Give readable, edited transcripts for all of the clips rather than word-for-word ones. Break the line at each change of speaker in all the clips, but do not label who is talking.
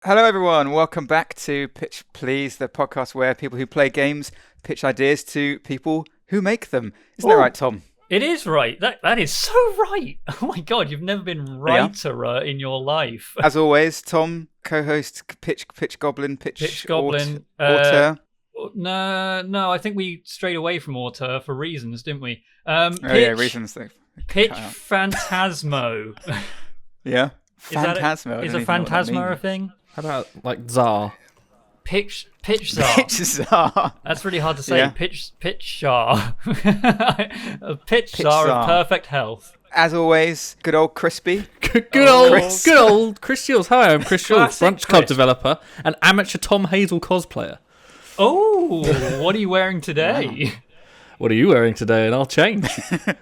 Hello, everyone. Welcome back to Pitch Please, the podcast where people who play games pitch ideas to people who make them. Isn't that right, Tom?
It is right. That is so right. Oh my God, you've never been righter in your life.
As always, Tom, co-host, Pitch Goblin, Pitch
Goblin,
auteur.
No, I think we strayed away from auteur for reasons, didn't we?
Reasons.
Pitch Phantasmo.
Yeah, Phantasmo.
Is a Phantasmo a thing?
How about like Tsar?
Pitch Czar.
Pitch Czar.
That's really hard to say.
Yeah.
Pitch Czar. A pitch Czar of perfect health.
As always, good old Crispy.
Good old Chris Shields. Hi, I'm Chris Shields, Brunch Club developer and amateur Tom Hazel cosplayer.
Oh, what are you wearing today?
Wow. What are you wearing today? And I'll change.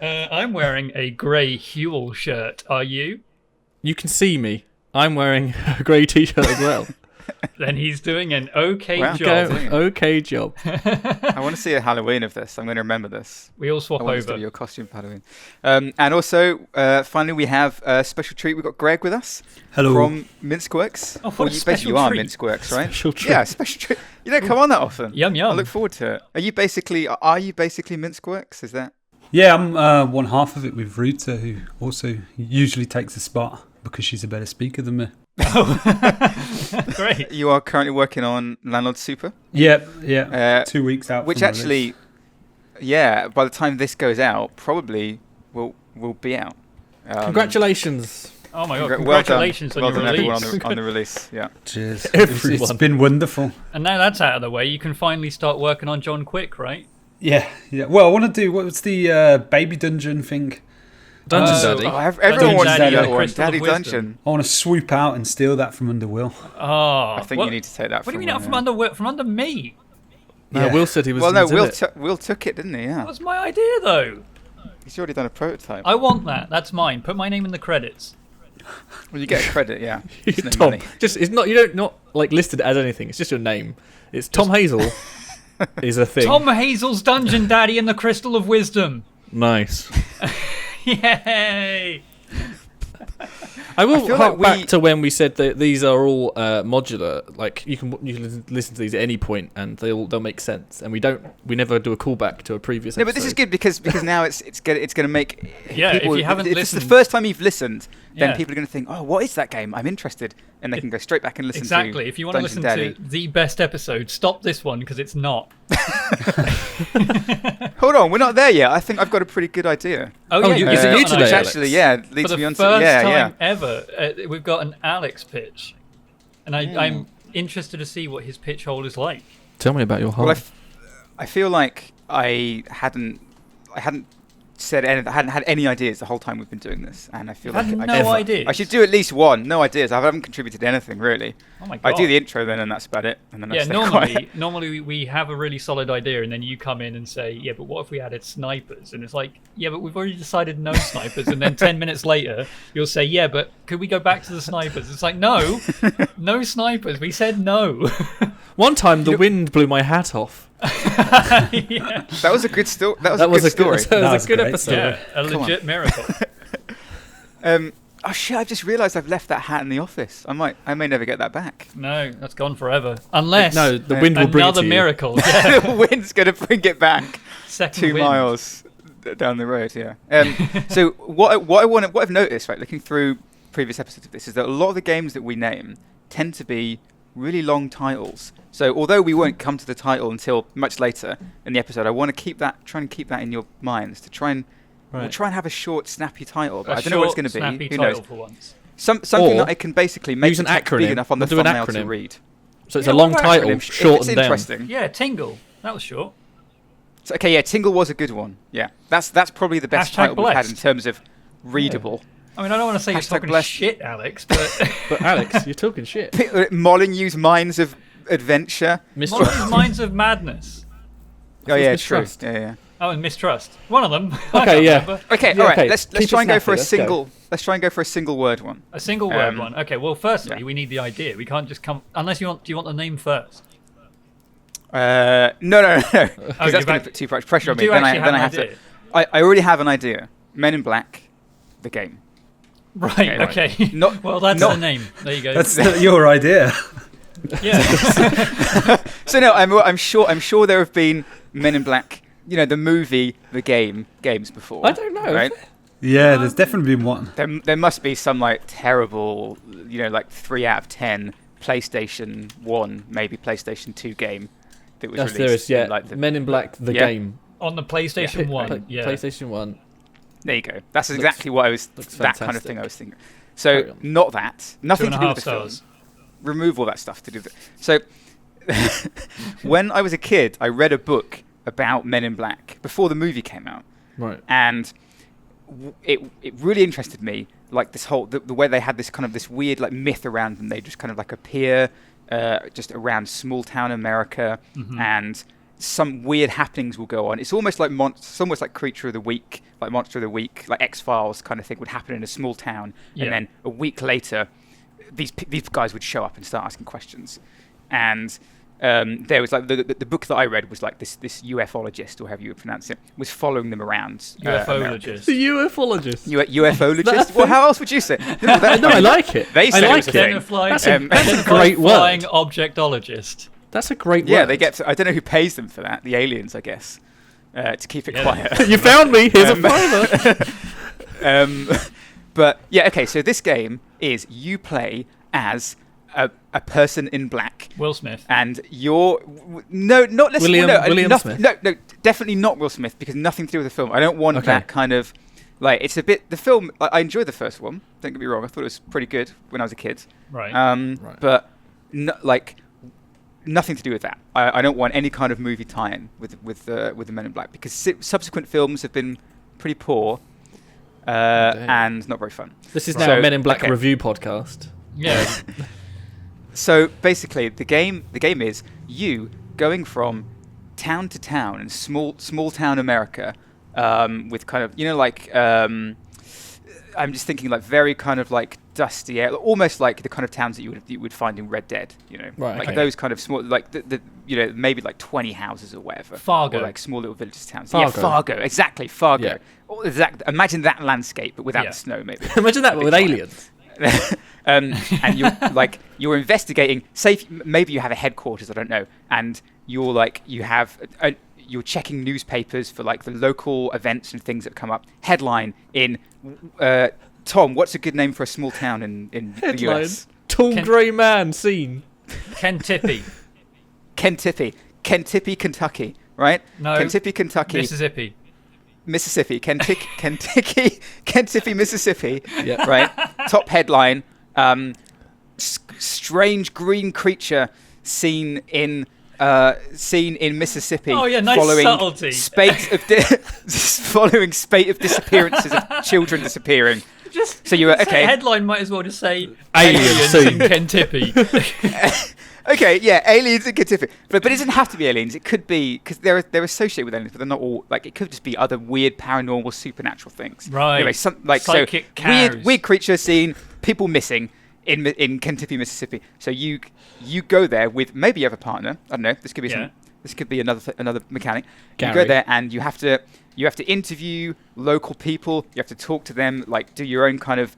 I'm wearing a grey Huel shirt. Are you?
You can see me. I'm wearing a grey t-shirt as well.
Then he's doing an okay job.
Okay job.
I want to see a Halloween of this. I'm going to remember this.
We all swap
I want
over.
this to be your costume for Halloween. And also, finally, we have a special treat. We've got Greg with us.
Hello.
From Minceworks.
Oh, what a special
you are
treat.
Minceworks, right?
Special treat.
Yeah, special treat. You don't come on that often.
Yum.
I look forward to it. Are you basically Minceworks? Is that?
Yeah, I'm one half of it with Rita, who also usually takes the spot because she's a better speaker than me.
Great.
You are currently working on Landlord Super.
Yeah. 2 weeks out.
Which
from
actually,
release.
by the time this goes out, probably will be out.
Congratulations.
Oh my God!
Well
Congratulations
done.
on your
Everyone
release.
on the release. Yeah.
Cheers.
Everyone.
It's been wonderful.
And now that's out of the way, you can finally start working on John Quick, right?
Yeah. Well, I want to do what's the baby dungeon thing.
Dungeon Daddy.
Everyone wants to do that one.
Crystal of
Daddy
Wisdom.
Dungeon.
I want to swoop out and steal that from under Will.
Oh,
I think you need to take that.
What do you mean out from under me?
No,
Yeah.
Will said he was.
Well, no,
Will
Will took it, didn't he? Yeah.
That was my idea, though.
He's already done a prototype.
I want that. That's mine. Put my name in the credits.
Well, you get a credit, yeah. Just no
Tom.
money.
It's not. You don't not like listed as anything. It's just your name. It's Tom Hazel. Is a thing.
Tom Hazel's Dungeon Daddy and the Crystal of Wisdom.
Nice.
Yay!
I will
feel
hark
like
back to when we said that these are all modular. Like you can listen to these at any point, and they'll make sense. And we never do a callback to a previous
No,
episode.
but this is good because now it's going to make people.
If you haven't
if
listened,
it's the first time you've listened, then
Yeah.
people are going to think, "Oh, what is that game? I'm interested," and they can go straight back and listen.
Exactly.
To
If you want to
Dungeon
listen
Daddy.
to the best episode, stop this one because it's not.
Hold on, we're not there yet. I think I've got a pretty good idea.
Oh,
Oh,
yeah,
is it
you've
you
got an
today,
idea.
Alex?
Actually, leads
For
me
the
on to
first
yeah.
time ever, we've got an Alex pitch, and I'm interested to see what his pitch hole is like.
Tell me about your hole.
Well, I feel like I hadn't said anything. I hadn't had any ideas the whole time we've been doing this, and I feel
Had
like
no ideas?
I should do at least one. No ideas. I haven't contributed anything really.
Oh my God!
I do the intro then, and that's about it. And then I
Yeah,
stay quiet.
normally we have a really solid idea, and then you come in and say, "Yeah, but what if we added snipers?" And it's like, "Yeah, but we've already decided no snipers." And then 10 minutes later, you'll say, "Yeah, but could we go back to the snipers?" It's like, no, no snipers. We said no.
One time, the wind blew my hat off.
Yeah,
That was a good story. That was
That
a
was
good story.
That was a good
great.
episode.
yeah, a legit miracle.
Oh shit! I've just realised I've left that hat in the office. I may never get that back.
No, that's gone forever. Unless
No, the wind will bring it
another
to you.
miracle. Yeah,
The wind's gonna bring it back
second
2
wind.
miles down the road. Yeah. So what I've noticed, right, looking through previous episodes of this, is that a lot of the games that we name tend to be really long titles. So although we won't come to the title until much later in the episode, I want to try and keep that in your minds to try and.
Right.
We'll try and have a short, snappy title, but
A
I don't know what it's
short,
going to
snappy
be. Who
title
knows?
for once.
Something
Or
that I can basically make
use
the
an
text big
acronym.
enough on the
We'll do an
thumbnail to
acronym.
read.
So it's
Yeah,
a long
what
title,
Acronym,
short
if it's
and dense.
interesting.
Yeah, Tingle. That was short.
So, okay, yeah, Tingle was a good one. Yeah, that's probably the best
Hashtag
title we've had
blessed.
in terms of readable.
I mean, I don't want to say you're
Hashtag
talking
blessed.
shit, Alex, but
But Alex, you're talking shit.
Molyneux's Mines of Adventure.
Molyneux's Minds of Madness.
Oh yeah,
was
true.
Mistrust.
Yeah.
Oh, and Mistrust. One of them. I
Okay,
can't
yeah.
remember.
Okay,
Yeah,
all right.
okay,
Let's
keep
try
it
and go for a
snappy, let's go.
single. Let's try and go for a single word one.
A single word one. Okay, well, firstly,
yeah.
we need the idea. We can't just come... Unless you want... Do you want the name first?
No, because that's going to
back-
put too much pressure on me.
You do
Then I
actually have an
have
idea.
to. I already have an idea. Men in Black, the game.
Right. Okay.
Not-
well, that's
not-
the name. There you go.
That's not your idea.
yeah.
So no, I'm sure there have been Men in Black, the movie, the games before.
I don't know.
Right?
Yeah, there's definitely been one.
There must be some like terrible, like 3 out of 10 PlayStation 1, maybe PlayStation 2 game that was
Yes,
released.
there is. Yeah,
in, like,
Men in Black, the
Yeah.
game.
On the PlayStation
Yeah.
1. Yeah.
PlayStation 1.
There you go. That's exactly what I was.
looks
That kind of
fantastic.
thing I was thinking.
Carry
So
on.
not that. Nothing to do
2.5
with the film.
stars.
Remove all that stuff to do with it. So when I was a kid, I read a book about Men in Black before the movie came out,
Right.
and it really interested me. Like this whole the way they had this weird like myth around them. They just kind of like appear just around small town America, and some weird happenings will go on. It's almost like Creature of the Week, like Monster of the Week, like X-Files kind of thing would happen in a small town,
Yeah.
and then a week later, these guys would show up and start asking questions, and there was like the book that I read was like this ufologist, or however you would pronounce it, was following them around. America.
UFOlogist.
The ufologist.
UFOlogist. Well, how else would you say? No,
I like it.
They
I
said it
like
was a
it.
thing.
Identified,
That's a
identified
great word.
flying objectologist.
That's a great
Yeah,
word.
they get. I don't know who pays them for that. The aliens, I guess, to keep it
Yeah.
quiet.
You found me. Here's a fiver.
But yeah, okay. So this game is you play as a person in black,
Will Smith.
and you're not necessarily
William Smith.
No, definitely not Will Smith, because nothing to do with the film. I don't want
Okay.
that kind of like. It's a bit the film. I enjoyed the first one. Don't get me wrong. I thought it was pretty good when I was a kid.
Right.
Right.
But nothing to do with that. I don't want any kind of movie tie-in with the Men in Black, because subsequent films have been pretty poor and not very fun.
This is
Right.
now
So,
a Men in Black
okay.
review podcast.
yeah.
So basically, the game is you going from town to town in small town America, with kind of I'm just thinking like very kind of like dusty air, almost like the kind of towns that you would find in Red Dead,
Right,
like
okay.
those kind of small, like the maybe like 20 houses or whatever.
Fargo.
Or like small little villages towns.
Fargo.
Yeah, Fargo, exactly, Fargo.
Yeah.
Imagine that landscape, but without
Yeah.
the snow, maybe.
Imagine that, but with
giant.
aliens.
And you're investigating. Say maybe you have a headquarters, I don't know, and you're checking newspapers for like the local events and things that come up. Headline in Tom, what's a good name for a small town in the
Headline.
US?
Tall
Ken-
grey man seen.
Ken Tippy.
Kentucky, Kentucky, right?
No.
Kentucky, Kentucky,
Mississippi.
Kentucky, Mississippi.
Yeah.
Right. Top headline: strange green creature seen in Mississippi.
Oh, yeah, nice
following
subtlety.
following spate of disappearances of children disappearing. So you were okay.
Headline might as well just say
Aliens
in Ken Tippy.
Okay, yeah, aliens in Kentucky, but it doesn't have to be aliens. It could be, because they're associated with aliens, but they're not all. Like, it could just be other weird paranormal supernatural things.
Right.
Anyway,
Psychic cows.
weird creatures seen, people missing in Kentucky, Mississippi. So you go there with, maybe you have a partner. I don't know. This could be this could be another mechanic. You go
Gary.
there and you have to interview local people. You have to talk to them, like do your own kind of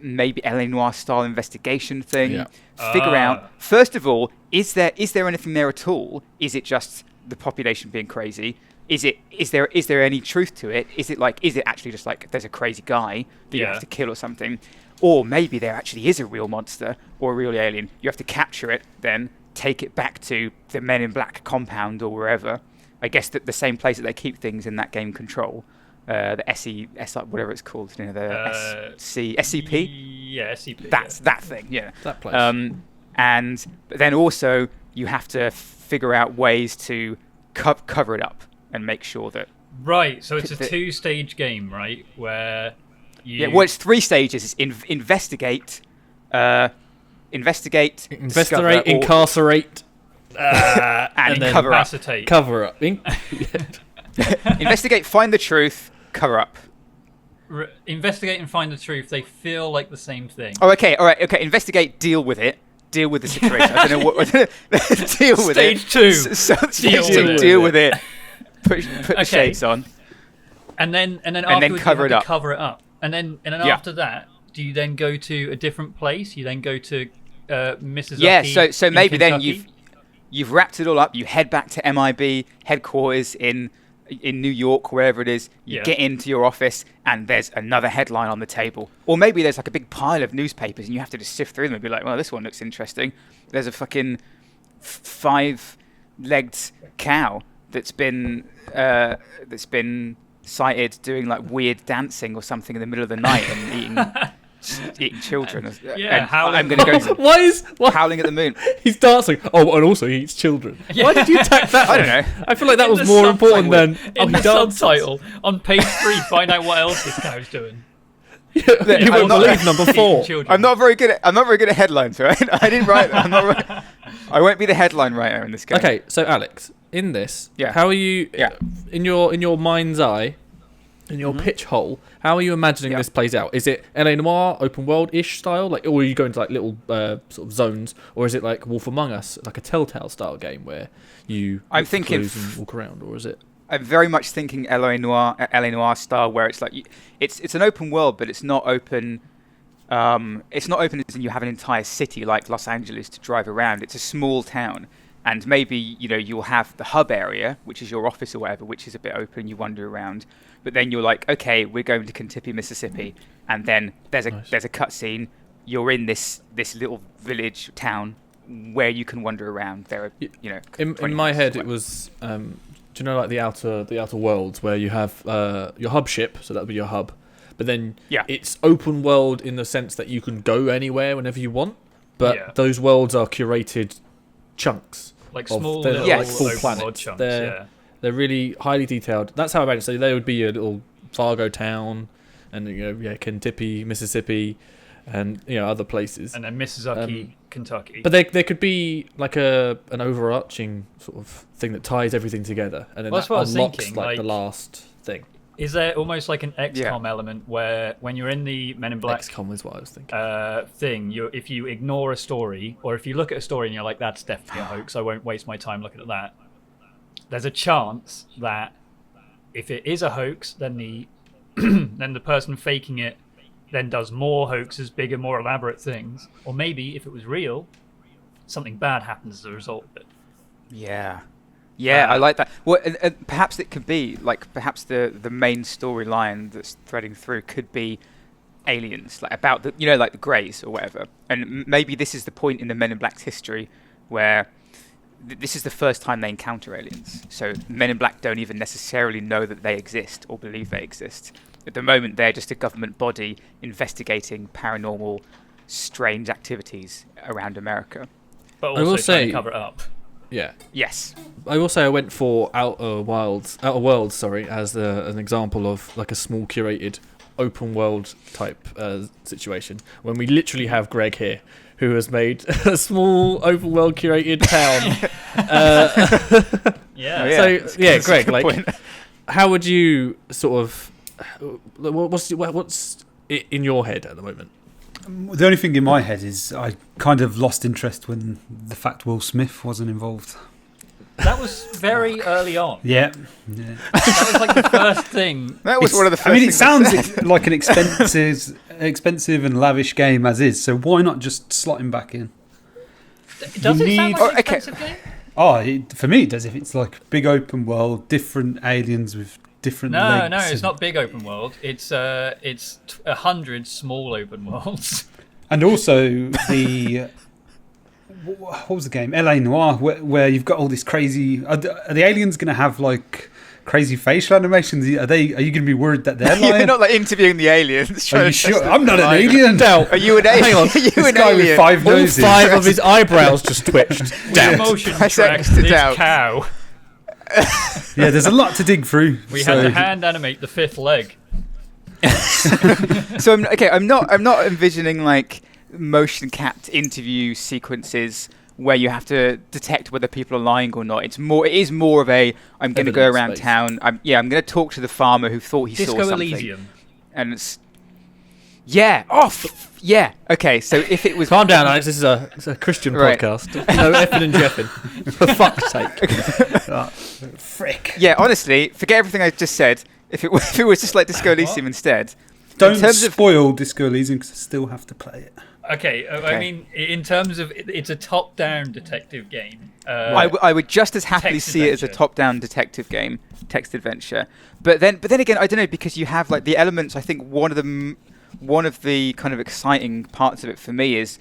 maybe L.A. Noire style investigation thing.
Yeah.
Figure out, first of all, is there anything there at all? Is it just the population being crazy? Is there any truth to it? Is it actually just like there's a crazy guy that you have to kill or something? Or maybe there actually is a real monster or a real alien. You have to capture it, then take it back to the Men in Black compound or wherever. I guess the same place that they keep things in that game, Control. The whatever it's called, the SCP.
Yeah, SCP.
That's that thing, yeah.
That place.
But then also you have to figure out ways to cover it up and make sure that.
Right, so it's a two-stage game, right? Where you...
Yeah, well, it's 3 stages. It's investigate,
Investigate,
discover, or-
incarcerate,
and
then
cover up.
Incapacitate.
cover up.
Investigate, find the truth, cover up.
Investigate and find the truth. They feel like the same thing.
Oh, okay, all right, okay. Investigate, deal with it. Deal with the situation. I don't know what. Deal with it.
Stage 2.
Stage
Deal
2.
with
Deal
it.
with it. Put the shades on.
And then afterwards
cover
you
it
have
up.
to cover it up. And then
Yeah.
after that, do you then go to a different place? You then go to Mississippi?
Yeah, so maybe then
Kentucky?
you've wrapped it all up. You head back to MIB headquarters in New York, wherever it is. You get into your office, and there's another headline on the table. Or maybe there's like a big pile of newspapers, and you have to just sift through them and be like, well, this one looks interesting. There's a fucking 5-legged cow that's been sighted doing like weird dancing or something in the middle of the night and eating children.
Yeah,
and I'm going to go
Why?
howling at the moon.
He's dancing. Oh, and also he eats children. Why did you tack that?
I don't know.
I feel like that
In
was
the
more important than
in
he
the
dances.
subtitle on page 3. Find out what else this cow's doing.
You won't believe number 4.
Children.
I'm not very good at headlines, right? I didn't write. I won't be the headline writer in this game.
Okay, so Alex, in this,
Yeah.
how are you
Yeah.
in your mind's eye, in your pitch hole? How are you imagining
Yeah.
this plays out? Is it LA Noire, open world-ish style, like, or are you going to like little sort of zones, or is it like Wolf Among Us, like a Telltale style game where you
I'm
look for
thinking
clues and walk around, or is it?
I'm very much thinking LA Noire style, where it's like it's an open world, but it's not open. It's not open as in you have an entire city like Los Angeles to drive around. It's a small town, and maybe you'll have the hub area, which is your office or whatever, which is a bit open. You wander around, but then you're like, okay, we're going to Kentucky, Mississippi, and then there's a cutscene. You're in this little village town where you can wander around. There are
in my head it was. Do you know like the outer worlds where you have your hub ship, so that would be your hub, but then it's open world in the sense that you can go anywhere whenever you want, but those worlds are curated chunks,
like
of
small,
they're
little
like full
open
planets.
world chunks.
They're really highly detailed. That's how I imagine. So there would be a little Fargo town, and Kentucky, Mississippi, and other places,
And then Mississippi, Kentucky.
but there could be like an overarching sort of thing that ties everything together, and then
Well, that's
that
what I was
unlocks
thinking,
like the
like-
last thing.
Is there almost like an XCOM element where when you're in the Men in Black
XCOM is what I was thinking.
thing, if you ignore a story, or if you look at a story and you're like, that's definitely a hoax, I won't waste my time looking at that, there's a chance that if it is a hoax, then the then the person faking it then does more hoaxes, bigger, more elaborate things. Or maybe if it was real, something bad happens as a result of it.
Yeah, I like that. Well, and perhaps it could be like perhaps the main storyline that's threading through could be aliens, like about the like the Greys or whatever. And maybe this is the point in the Men in Black's history where this is the first time they encounter aliens. So Men in Black don't even necessarily know that they exist or believe they exist. At the moment, they're just a government body investigating paranormal, strange activities around America.
But
I will
also trying
say-
to cover it up.
Yeah,
Yes.
I will say I went for Outer Worlds, as an example of like a small curated open world type situation. When we literally have Greg here, who has made a small open world curated town.
Yeah.
Oh, yeah.
So yeah,
That's a
Greg,
good
like,
point.
how would you sort of what's in your head at the moment?
The only thing in my head is I kind of lost interest when the fact Will Smith wasn't involved.
That was very early on.
Yeah.
That was like the first thing.
That was one of the first
I mean, it
things I
sounds
said.
like an expensive and lavish game as is. So why not just slot him back in?
Does it sound
need-
like an expensive game?
Oh, for me it does. If it's like big open world, different aliens with different legs.
No, it's
and-
not big open world. It's 100 small open worlds.
And also the what was the game? LA Noire, where you've got all this crazy. Are the aliens going to have like crazy facial animations? Are you going to be worried that they're lying?
You're not like interviewing the aliens.
Are you sure? I'm not an alien.
Are you an alien?
Hang on.
Are you
This
an
guy with
alien?
5
All
noses.
5 of his eyebrows just twitched.
With motion
Press
track
X to
this
doubt.
cow.
Yeah, there's a lot to dig through.
We
so-
had to hand animate the 5th leg.
So I'm not envisioning like motion capped interview sequences where you have to detect whether people are lying or not. It is more of a I'm going to go around
Evidence-based.
town. I'm going to talk to the farmer who thought he saw
Disco
something.
Elysium.
And it's yeah. Okay, so if it was
Calm down, Alex. This is a Christian
Right.
podcast. No effing and jeffing. For fuck's sake.
Frick.
Yeah, honestly, forget everything I just said. If it was just like Disco Elysium instead,
Don't spoil Disco Elysium because I still have to play it.
Okay, I mean, in terms of it's a top-down detective game.
I would just as happily see it as a top-down detective game, text adventure. But then again, I don't know, because you have like the elements. I think one of the kind of exciting parts of it for me is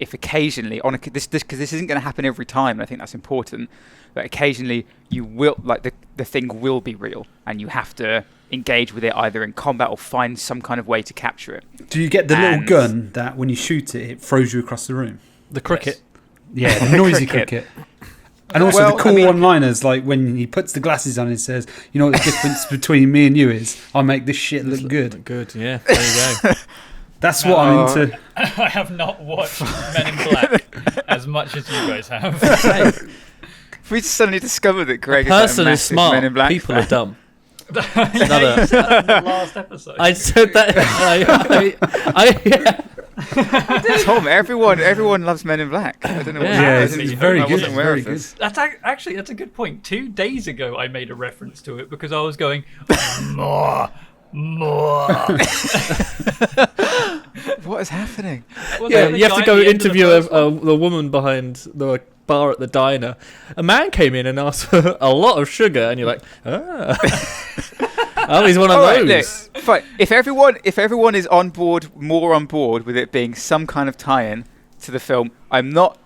if occasionally because this isn't going to happen every time. And I think that's important. But occasionally you will the thing will be real, and you have to engage with it either in combat or find some kind of way to capture it.
Do you get the little gun that when you shoot it, it throws you across the room?
The cricket.
Yes. Yeah, the noisy cricket. And also the cool one-liners, like when he puts the glasses on and says, "You know what the difference between me and you is? I make this shit look good."
Good, yeah. There you go.
That's what I'm into.
I have not watched Men in Black as much as you guys have.
We suddenly discovered that Greg
person
is
is smart.
Men in Black
People are dumb.
You said that in the last episode.
I said that.
Tom, everyone loves Men in Black. I don't know.
It's very good.
Wasn't aware
very
of
good.
this.
That's a good point. 2 days ago, I made a reference to it because I was going more.
What is happening?
Well,
Yeah,
the
you have
guy
to
at
go
the end of
interview
the first one.
the woman behind the bar at the diner. A man came in and asked for a lot of sugar, and you're like, oh, he's one of
All
those.
right, look, fine. If everyone is more on board with it being some kind of tie-in to the film, I'm not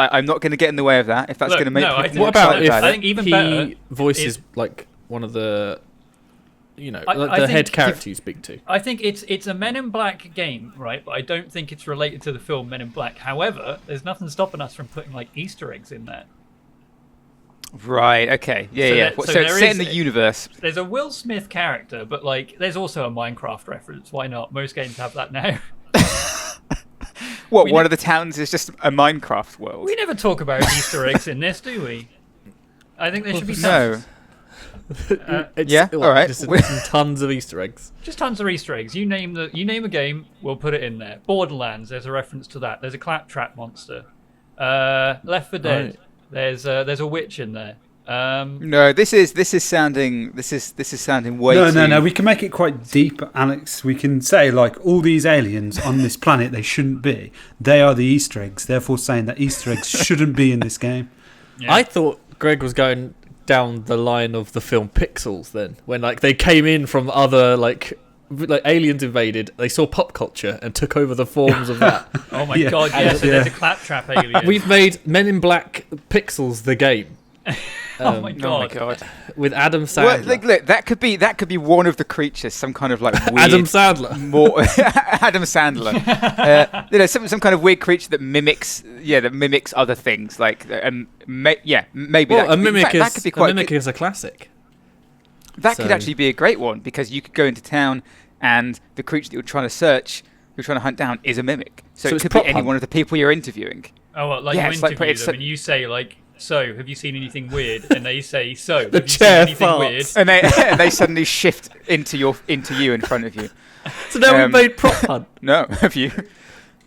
going to get in the way of that. If that's going to make people
what about if
I think even
he
better
voices like one of the,
I
the
think
head character you speak to?
I think it's a Men in Black game, right? But I don't think it's related to the film Men in Black. However, there's nothing stopping us from putting like Easter eggs in there.
Right. Okay. Yeah. So it's set in the universe.
There's a Will Smith character, but like there's also a Minecraft reference. Why not? Most games have that now.
One of the towns is just a Minecraft world.
We never talk about Easter eggs in this, do we? I think there should be some.
No. Yeah. All right.
Just tons of Easter eggs.
Just tons of Easter eggs. You name a game, we'll put it in there. Borderlands, there's a reference to that. There's a claptrap monster. Left 4 Dead. Right. There's a witch in there.
No, this is sounding way too...
No. We can make it quite deep, Alex. We can say like all these aliens on this planet, they shouldn't be. They are the Easter eggs. Therefore, saying that Easter eggs shouldn't be in this game.
Yeah.
I thought Greg was going down the line of the film Pixels. Then when like they came in from other like aliens invaded, they saw pop culture and took over the forms of that.
Oh my god! Yeah. So there's a claptrap alien.
We've made Men in Black Pixels the game.
Oh my god!
With Adam Sandler.
Well, look, that could be one of the creatures, some kind of like weird
Adam Sandler.
Adam Sandler. Some kind of weird creature that mimics other things. Like, maybe.
Well, a mimic
is
a classic.
That could actually be a great one because you could go into town and the creature that you're trying to hunt down is a mimic. So it could be any one of the people you're interviewing.
Oh, well, you interview them and you say like, "So, have you seen anything weird?" And they say, "So,
the
have you
chair
seen anything
farts.
weird?"
And they suddenly shift into you in front of you.
So now we've made Prop Hunt.
No, have you?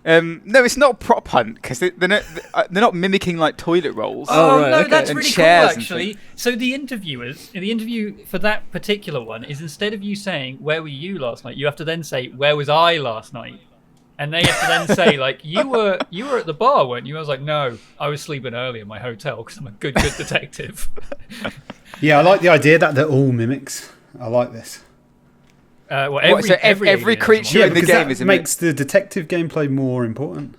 No, it's not Prop Hunt because they're not mimicking like toilet rolls.
Oh,
right,
no,
okay.
that's
And
really cool
chairs and
actually. So the interview for that particular one is instead of you saying "Where were you last night?" you have to then say "Where was I last night?" And they have to then say like, "You were at the bar, weren't you?" I was like, "No, I was sleeping early in my hotel because I'm a good detective."
Yeah, I like the idea that they're all mimics. I like this.
Every creature in the game is a
makes the detective gameplay more important.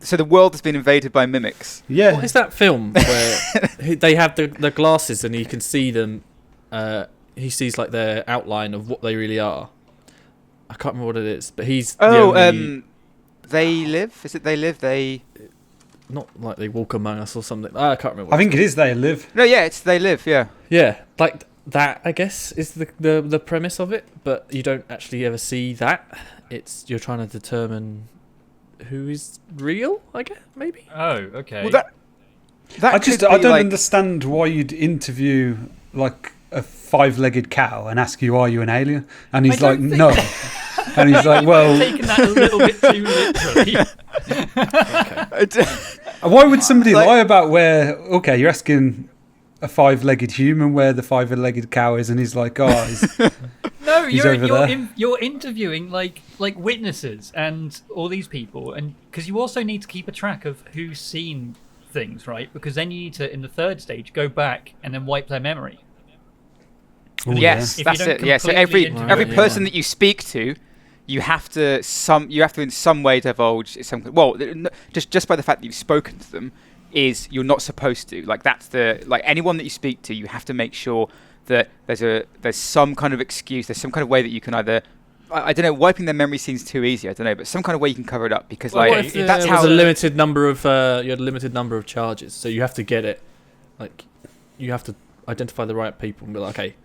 So the world has been invaded by mimics.
Yeah.
What is that film where they have the glasses and you can see them? He sees like their outline of what they really are. I can't remember what it is, but he's
They Live? Is it They Live?
Not like They Walk Among Us or something. I can't remember.
I think it is They Live.
No, yeah, it's They Live. Yeah.
Yeah, like that. I guess is the premise of it, but you don't actually ever see that. You're trying to determine who is real. I guess maybe.
Oh, okay.
Well,
I don't understand why you'd interview like a 5-legged cow and ask you, "Are you an alien?" And he's like, "No." And he's like, "Well,"
taking that a little bit too literally.
Okay.
Why would somebody lie about where? Okay, you're asking a 5-legged human where the 5-legged cow is, and he's like, "Oh,
No,
He's over there.
you're interviewing like witnesses and all these people, and because you also need to keep a track of who's seen things, right? Because then you need to, in the third stage, go back and then wipe their memory.
Ooh,
Yes,
If
that's
you don't
it. Yeah, so
completely
every
interview
person
everyone.
that you speak to, you have to in some way divulge some. Well, just by the fact that you've spoken to them, is you're not supposed to. Like that's anyone that you speak to, you have to make sure that there's some kind of excuse, there's some kind of way that you can either. I don't know, wiping their memory seems too easy. I don't know, but some kind of way you can cover it up because
Well,
What if
that's
there
how
was a limited number of you had a limited number of charges, so you have to get it, like you have to identify the right people and be like, okay,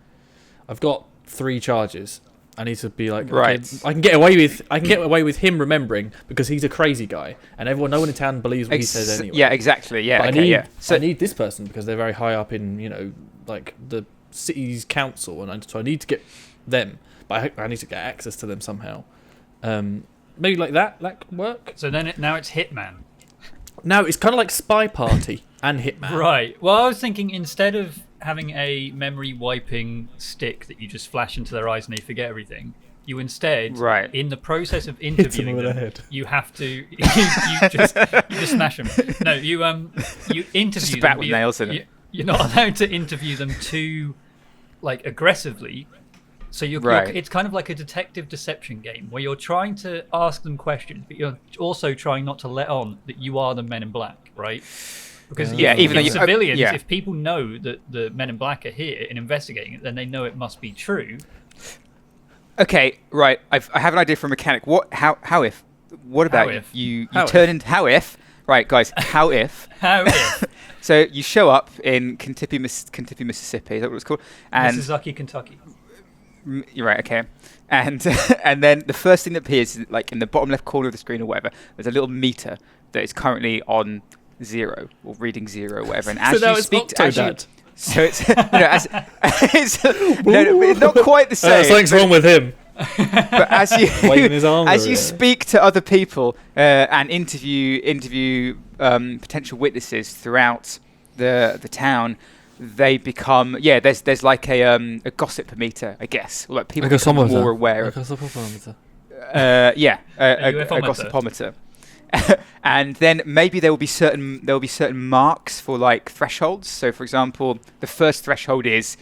I've got 3 charges. I need to be like, okay,
Right.
I can get away with him remembering because he's a crazy guy, and no one in town believes what he says anyway.
Yeah, exactly. Yeah,
But
okay,
I need this person because they're very high up in like the city's council, and so I need to get them. But I need to get access to them somehow. Maybe like that could work.
So then now it's Hitman.
Now it's kind of like Spy Party and Hitman.
Right. Well, I was thinking instead of having a memory wiping stick that you just flash into their eyes and they forget everything, you instead,
Right.
in the process of
Hits them
interviewing
over the
them,
head.
you have to you just smash them. No, you interview
Just a
them.
bat
but
with nails in it.
You're not allowed to interview them too like aggressively. So
Right.
it's kind of like a detective deception game where you're trying to ask them questions, but you're also trying not to let on that you are the Men in Black, right? Because
even though
civilians,
yeah.
if people know that the Men in Black are here and investigating it, then they know it must be true.
Okay, right. I have an idea for a mechanic. What about
How if?
you
How
turn
if?
into how if? Right, guys. How if?
How if
So you show up in Kentucky, Mississippi. Is that what it's called? And
Mississauga, Kentucky?
You're right, okay. And and then the first thing that appears, is, like in the bottom left corner of the screen or whatever, there's a little meter that is currently on 0 or reading 0 or whatever. And as
So now
you
it's
speak,
Octodad.
so it's it's not quite the same.
Something's wrong with him.
But as
Waving his arm
as
over
you
it.
speak to other people and interview potential witnesses throughout the town, they become there's like a gossip meter, I guess, or like people become more aware of a gossipometer. And then maybe there will be certain marks for like thresholds. So for example, the first threshold is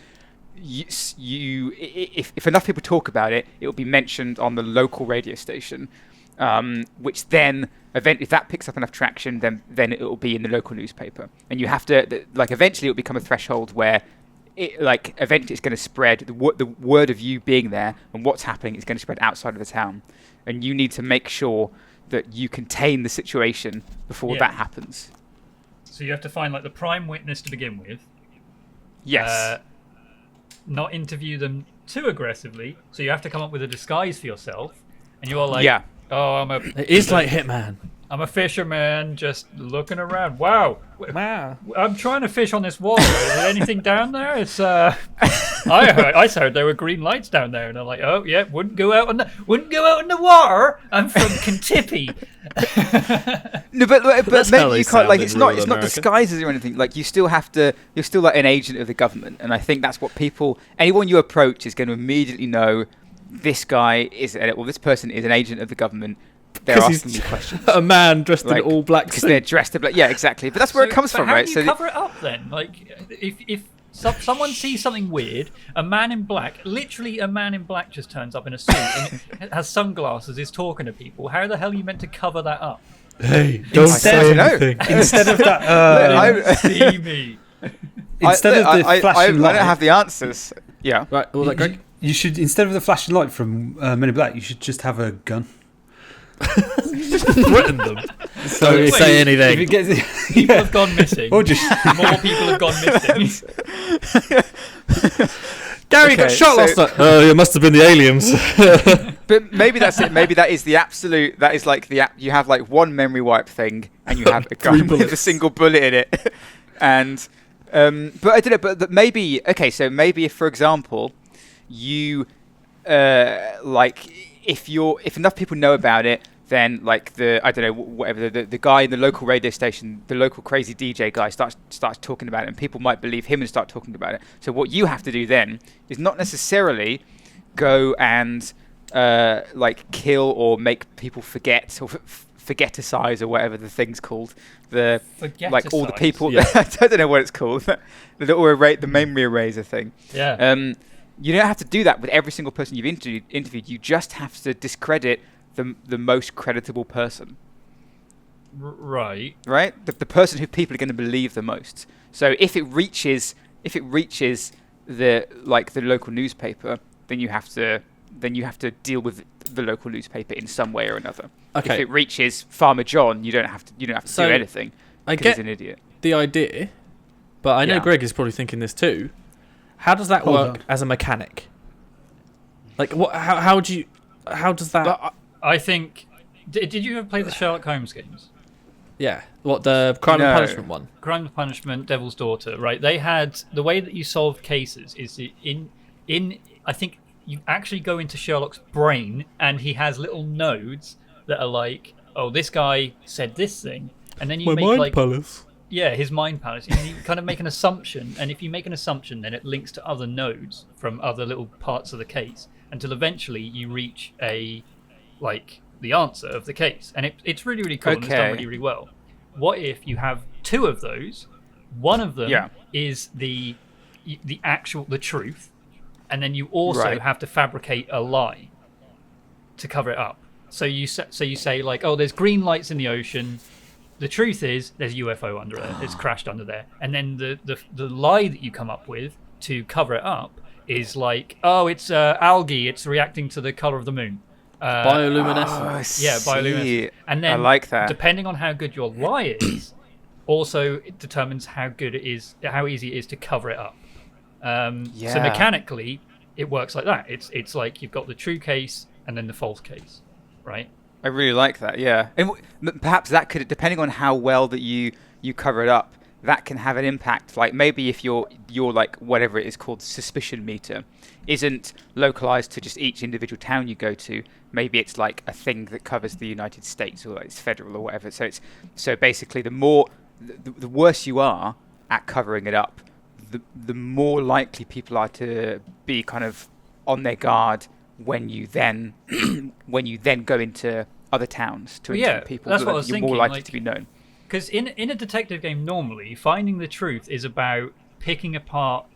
if enough people talk about it, it will be mentioned on the local radio station, which then if that picks up enough traction, then it will be in the local newspaper. And you have to eventually it will become a threshold where eventually it's going to spread. The word of you being there and what's happening is going to spread outside of the town, and you need to make sure that you contain the situation before that happens.
So you have to find like the prime witness to begin with.
Yes.
Not interview them too aggressively. So you have to come up with a disguise for yourself, and you're like,
Yeah.
oh,
It is like Hitman.
I'm a fisherman, just looking around. Wow,
Wow.
I'm trying to fish on this water. Is there anything down there? It's I heard there were green lights down there, and I'm like, oh yeah, wouldn't go out in the water. I'm from Kentucky.
No, but
That's
maybe
how they
you can't
sound
like
in
it's not
rural America.
disguises or anything. Like you're still like an agent of the government, and I think that's what anyone you approach is going to immediately know. This guy this person is an agent of the government. They're asking me questions.
A man dressed in
Like,
all black
because they're dressed in black. Yeah, exactly. But that's where it comes from,
how
right?
do you cover it up then? Like, if someone sees something weird, a man in black, literally a man in black, just turns up in a suit and has sunglasses, is talking to people. How the hell are you meant to cover that up?
Hey, don't
Instead-
say
I don't know.
anything.
Instead of that,
See me.
instead of the flashing
I
light,
don't have the answers. Yeah.
Right, what was that, Greg?
you should, instead of the flashing light from Men in Black, you should just have a gun.
Threaten them.
So
Don't say
If
anything.
it gets,
People have gone missing.
or just
More people have gone missing.
Gary got
Okay,
shot
so-
last night. Oh, it must have been the aliens.
But maybe that's it. Maybe that is the absolute. That is like you have like one memory wipe thing, and you have a gun with a
bullets.
single bullet in it. And but I don't know. But maybe okay. So maybe if, for example, you if enough people know about it, then like the guy in the local radio station, the local crazy DJ guy starts talking about it, and people might believe him and start talking about it. So what you have to do then is not necessarily go and like kill or make people forget or forgeticize or whatever the thing's called. Like all the people.
Yeah.
I don't know what it's called. The little the memory eraser thing.
Yeah.
You don't have to do that with every single person you've interviewed. You just have to discredit the most creditable person.
Right.
The person who people are going to believe the most. So if it reaches the local newspaper, then you have to deal with the local newspaper in some way or another.
Okay.
If it reaches Farmer John, you don't have to do anything.
I
because he's
get
an idiot.
the idea, but I know Greg is probably thinking this too. How does that work as a mechanic? Like what? How does that?
But I think. Did you ever play the Sherlock Holmes games?
Yeah. What, the Crime and Punishment one?
Crime and Punishment, Devil's Daughter, right? They had the way that you solved cases is in I think you actually go into Sherlock's brain and he has little nodes that are like, oh, this guy said this thing, and then you make
palace.
Yeah, his mind palace. And you kind of make an assumption, and if you make an assumption, then it links to other nodes from other little parts of the case until eventually you reach the answer of the case. And it's really, really cool and it's done really, really well. What if you have two of those? One of them is the truth, and then you also have to fabricate a lie to cover it up. So you say like, oh, there's green lights in the ocean. The truth is there's a UFO under there. It's crashed under there. And then the lie that you come up with to cover it up is like, oh, it's algae. It's reacting to the color of the moon.
Bioluminescence.
Bioluminescence. And then,
I like that.
Depending on how good your lie is, also it determines how easy it is to cover it up. So mechanically, it works like that. It's like you've got the true case and then the false case, right?
I really like that. Yeah, and perhaps that could, depending on how well that you cover it up, that can have an impact. Like maybe if your like whatever it is called suspicion meter isn't localized to just each individual town you go to. Maybe it's like a thing that covers the United States or it's federal or whatever. So basically, the worse you are at covering it up, the more likely people are to be kind of on their guard when you then go into other towns to interview people.
That's what I was
you're
thinking,
more likely to be known.
Because in a detective game, normally finding the truth is about picking apart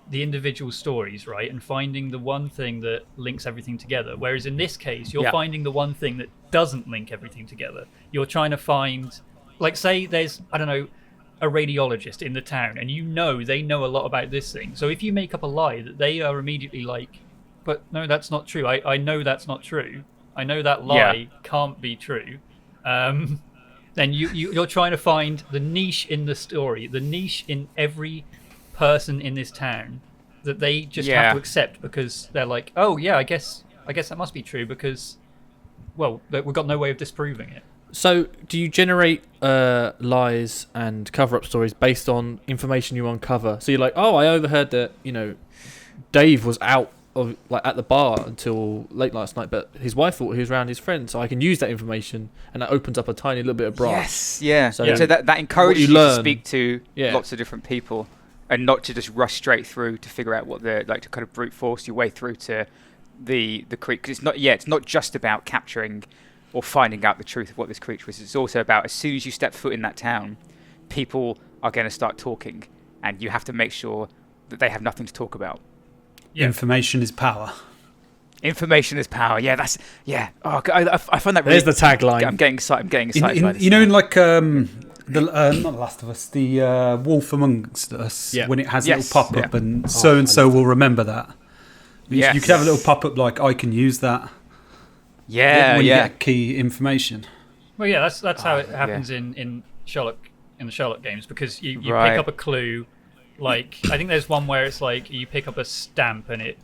the individual stories, right, and finding the one thing that links everything together. Whereas in this case, you're finding the one thing that doesn't link everything together. You're trying to find, like, say there's, I don't know, a radiologist in the town, and they know a lot about this thing. So if you make up a lie, that they are immediately like, but no, that's not true. I know that's not true. I know that lie can't be true. Then you're trying to find the niche in the story, the niche in every person in this town that they just have to accept because they're like, oh yeah, I guess that must be true because, well, we've got no way of disproving it.
So do you generate lies and cover-up stories based on information you uncover? So you're like, oh, I overheard that, Dave was out at the bar until late last night, but his wife thought he was around his friends, so I can use that information, and that opens up a tiny little bit of branch.
Yes, yeah. So that encourages you to speak to lots of different people, and not to just rush straight through to figure out what they're like, to kind of brute force your way through to the creature. Because it's not just about capturing or finding out the truth of what this creature is. It's also about, as soon as you step foot in that town, people are going to start talking, and you have to make sure that they have nothing to talk about.
Yeah. Information is power.
Information is power. Yeah, that's Oh, I find that.
There's the tagline.
I'm getting excited. By this.
In like not The Last of Us, the Wolf Amongst Us, when it has a little pop up and so will remember that. You could have a little pop up like, I can use that.
Yeah,
when you get key information.
Well, yeah, that's how it happens in the Sherlock games, because you pick up a clue. Like, I think there's one where it's like you pick up a stamp and it,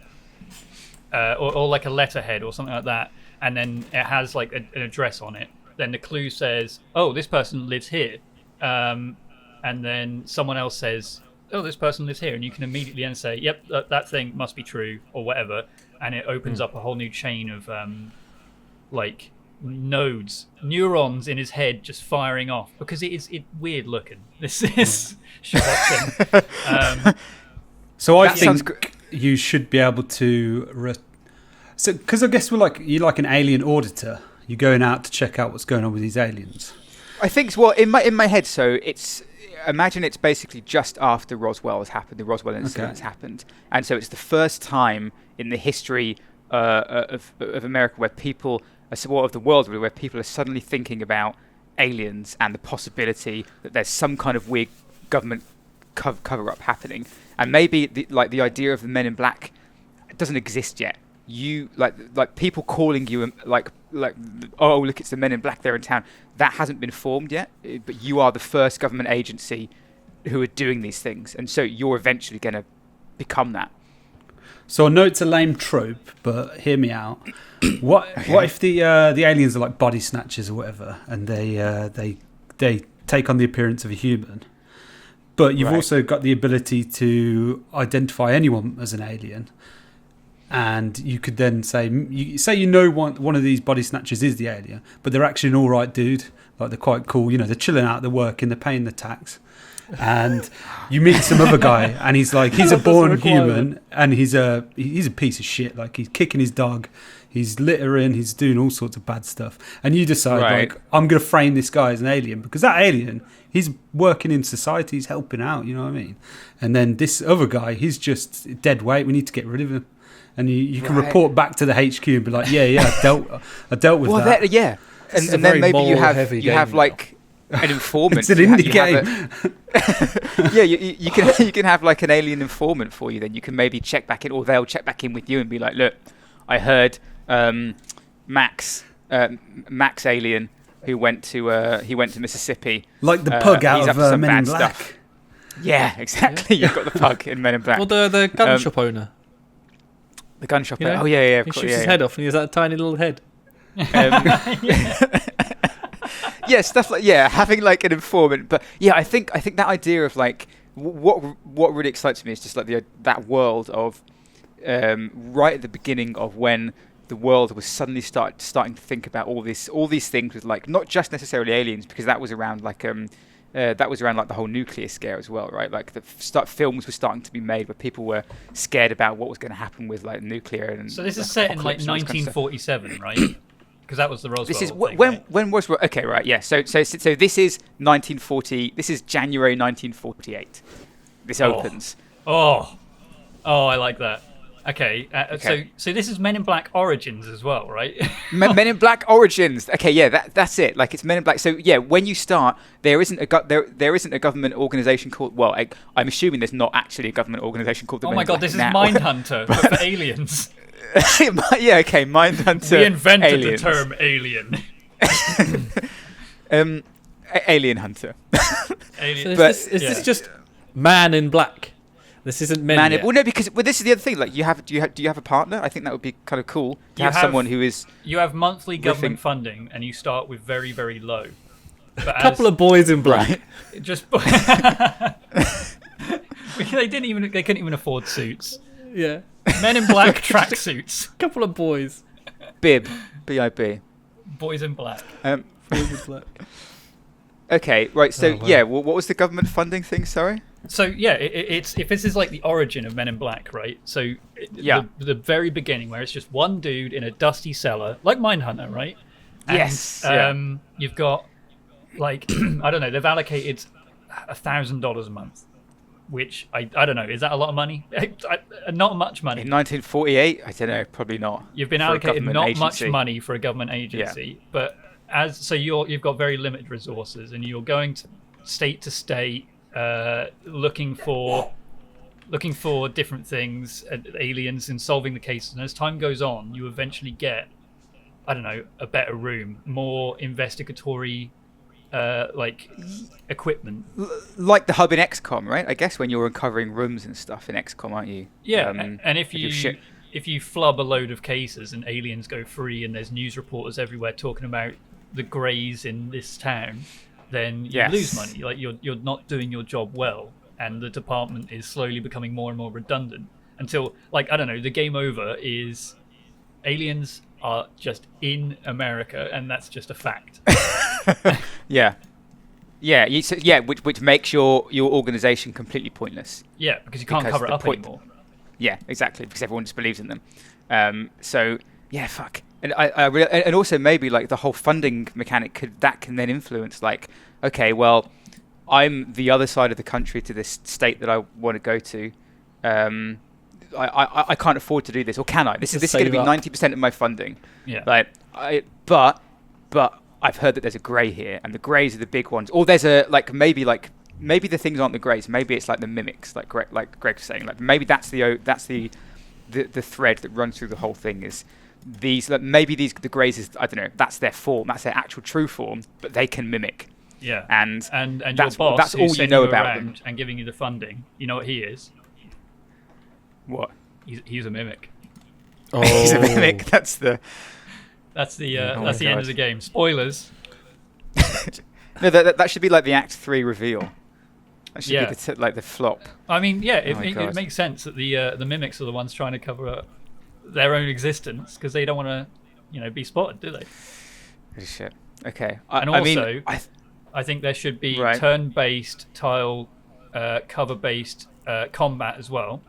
or like a letterhead or something like that, and then it has like an address on it. Then the clue says, "Oh, this person lives here," and then someone else says, "Oh, this person lives here," and you can immediately then say, "Yep, that thing must be true," or whatever, and it opens up a whole new chain of like neurons in his head just firing off, because it's weird looking. This is Sherlock thing.
So I think you should be able to So, because I guess you're like an alien auditor. You're going out to check out what's going on with these aliens.
I think in my head. So imagine it's basically just after Roswell has happened. The Roswell incident has happened, and so it's the first time in the history of America where people, of the world really, where people are suddenly thinking about aliens and the possibility that there's some kind of weird government cover-up happening, and maybe the idea of the Men in Black doesn't exist yet. You like people calling you like oh look, it's the Men in Black, they're in town. That hasn't been formed yet, but you are the first government agency who are doing these things, and so you're eventually going to become that.
So I know it's a lame trope, but hear me out. What if the aliens are like body snatchers or whatever, and they take on the appearance of a human, but you've also got the ability to identify anyone as an alien, and you could then say one of these body snatchers is the alien, but they're actually an all right dude, like they're quite cool, they're chilling out, they're working, they're paying the tax. And you meet some other guy, and he's a born human, and he's a piece of shit. Like, he's kicking his dog, he's littering, he's doing all sorts of bad stuff. And you decide, I'm going to frame this guy as an alien, because that alien, he's working in society, he's helping out. You know what I mean? And then this other guy, he's just dead weight. We need to get rid of him. And you can report back to the HQ and be like, I dealt with that.
Yeah, and then maybe you have like an informant.
It's an indie game.
Yeah, you can have like an alien informant for you. Then you can maybe check back in, or they'll check back in with you and be like, look, I heard Max Alien, who went to Mississippi,
like the pug out of Men in Black.
Stuff. Yeah, exactly. You've got the pug in Men in Black.
Well, the gun shop owner.
The gun shop owner. Oh yeah.
He shoots his head off, and he has that tiny little head.
Yeah, stuff like having like an informant, but I think that idea of like what really excites me is just like that world of right at the beginning of when the world was suddenly starting to think about all these things with like not just necessarily aliens, because that was around like the whole nuclear scare as well, right? Like films were starting to be made where people were scared about what was going to happen with like nuclear. And
so this is set in like 1947, right? Because that was the Roswell.
This is
thing,
when was okay, right? Yeah. So this is 1940. This is January 1948. This opens.
Oh, I like that. Okay. So this is Men in Black Origins as well, right?
Men in Black Origins. Okay, yeah, that's it. Like, it's Men in Black. So yeah, when you start, there isn't a government organization called. Well, I'm assuming there's not actually a government organization called the.
Oh
Men
my
in
God,
Black
this
now.
is Mindhunter but for aliens.
Yeah, okay, Mindhunter.
We invented
aliens.
the term alien.
Alien Hunter.
Alien.
So is this just Man in Black? This isn't Men yet.
Well, no, because this is the other thing. Like, do you have a partner? I think that would be kind of cool to have someone who is.
You have monthly government funding, and you start with very, very low.
But a couple of boys in black.
Just. They couldn't even afford suits.
Yeah.
Men in Black tracksuits.
A couple of boys.
BiB. BiB.
Boys in Black.
Boys in black.
Okay, right. So what was the government funding thing? Sorry.
So it's if this is like the origin of Men in Black, right? So the very beginning, where it's just one dude in a dusty cellar, like Mindhunter, right? And,
yes.
You've got like I don't know. They've allocated $1,000 a month, which I don't know. Is that a lot of money? Not much money.
In 1948, I don't know. Probably not.
You've been allocated not much money for a government agency, but you've got very limited resources, and you're going to state, looking for different things, aliens, and solving the cases. And as time goes on, you eventually get, I don't know, a better room, more investigatory, like equipment,
like the hub in XCOM, right? I guess when you're uncovering rooms and stuff in XCOM, aren't you?
Yeah, and if you flub a load of cases and aliens go free, and there's news reporters everywhere talking about the Greys in this town, then you lose money. Like you're not doing your job well, and the department is slowly becoming more and more redundant until, like, I don't know, the game over is aliens are just in America, and that's just a fact.
Which makes your organization completely pointless.
Yeah, because you can't cover it up anymore.
Yeah, exactly, because everyone just believes in them. So yeah, fuck. And and also maybe like the whole funding mechanic can then influence like, okay, well, I'm the other side of the country to this state that I want to go to. I can't afford to do this, or can I? This is going to be 90% of my funding.
Yeah.
Like, but I've heard that there's a grey here, and the greys are the big ones. Or there's maybe the things aren't the greys. Maybe it's like the mimics, like Greg was saying. Like maybe that's the thread that runs through the whole thing is these. Like maybe the greys is, I don't know. That's their form. That's their actual true form, but they can mimic.
Yeah.
And
your boss,
that's all you know about them,
and giving you the funding. You know what he is?
What?
He's a mimic.
Oh. He's a mimic. That's the
end of the game. Spoilers.
No, that should be like the Act 3 reveal. That should be like the flop.
I mean, yeah, it makes sense that the mimics are the ones trying to cover up their own existence because they don't want to, be spotted, do they?
Holy shit. Okay.
I think there should be turn-based, tile, cover-based combat as well.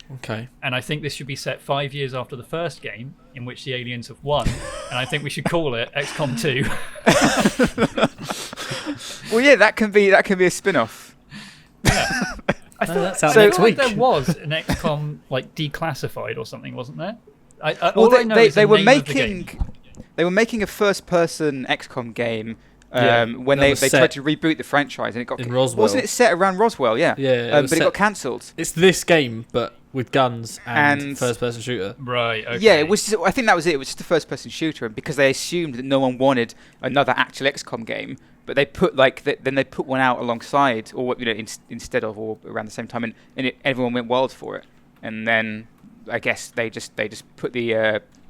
Okay.
And I think this should be set 5 years after the first game, in which the aliens have won. And I think we should call it XCOM
2. Well, yeah, that can be a spin-off.
Yeah. I feel
that's out next week.
There was an XCOM like declassified or something, wasn't there?
They were making a first-person XCOM game. When they tried to reboot the franchise, and it got
in Roswell.
Wasn't it set around Roswell? Yeah. But it got cancelled.
It's this game, but with guns and first-person shooter.
Right. Okay.
Yeah, it was. I think that was it. It was just a first-person shooter, and because they assumed that no one wanted another actual XCOM game, but they put then they put one out alongside, or instead of, or around the same time, and everyone went wild for it. And then I guess they just put the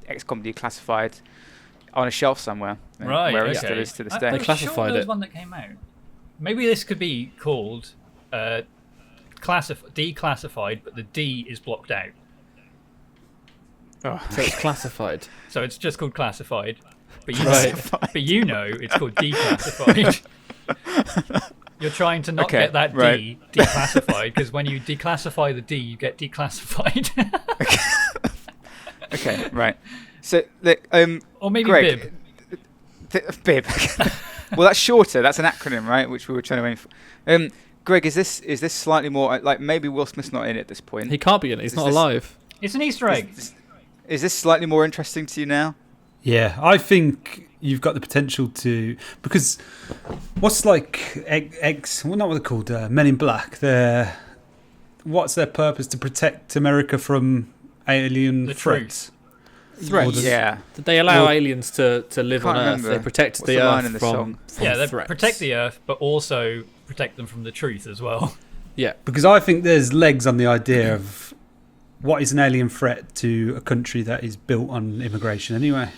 XCOM Declassified on a shelf somewhere, where it still is to this day.
They classified there was one that came out. Maybe this could be called declassified, but the D is blocked out.
Oh. So it's classified.
So it's just called classified, but you know it's called declassified. You're trying to not get that D declassified, because when you declassify the D, you get declassified.
Okay, right. So,
or maybe
Greg,
BiB.
BiB. Well, that's shorter. That's an acronym, right? Which we were trying to aim for. Greg, is this slightly more like maybe Will Smith's not in it at this point?
He can't be in it. He's not alive.
It's an Easter egg.
Is this slightly more interesting to you now?
Yeah, I think you've got the potential to, because what's like not what they're called, Men in Black. What's their purpose? To protect America from alien threats.
Yeah.
Did they allow aliens to live on Earth?
Remember.
They protected the Earth from
they
threats.
protect the Earth, but also protect them from the truth as well.
Yeah.
Because I think there's legs on the idea of what is an alien threat to a country that is built on immigration anyway.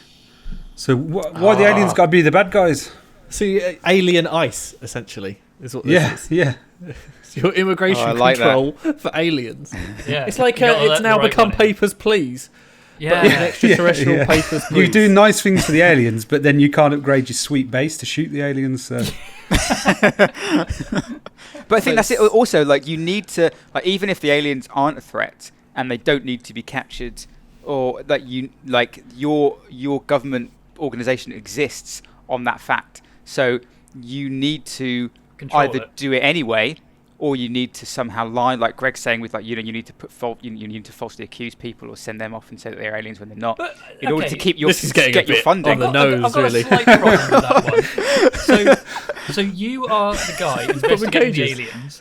So why the aliens got to be the bad guys?
See, alien ICE, essentially, is what this is.
Yeah.
It's your immigration control for aliens.
Yeah.
It's like it's now become Papers, Please.
Yeah.
But extraterrestrial Papers, Please.
You do nice things for the aliens, but then you can't upgrade your sweet base to shoot the aliens. So.
But I think that's it. Also, like, you need to, like, even if the aliens aren't a threat and they don't need to be captured, or that your government organization exists on that fact, so you need to either do it anyway, or you need to somehow lie, like Greg's saying, with like you need to put you need to falsely accuse people or send them off and say that they're aliens when they're not, in order to keep your your funding.
On the nose, really.
I've got a slight problem with that one. So you are the guy investigating the aliens,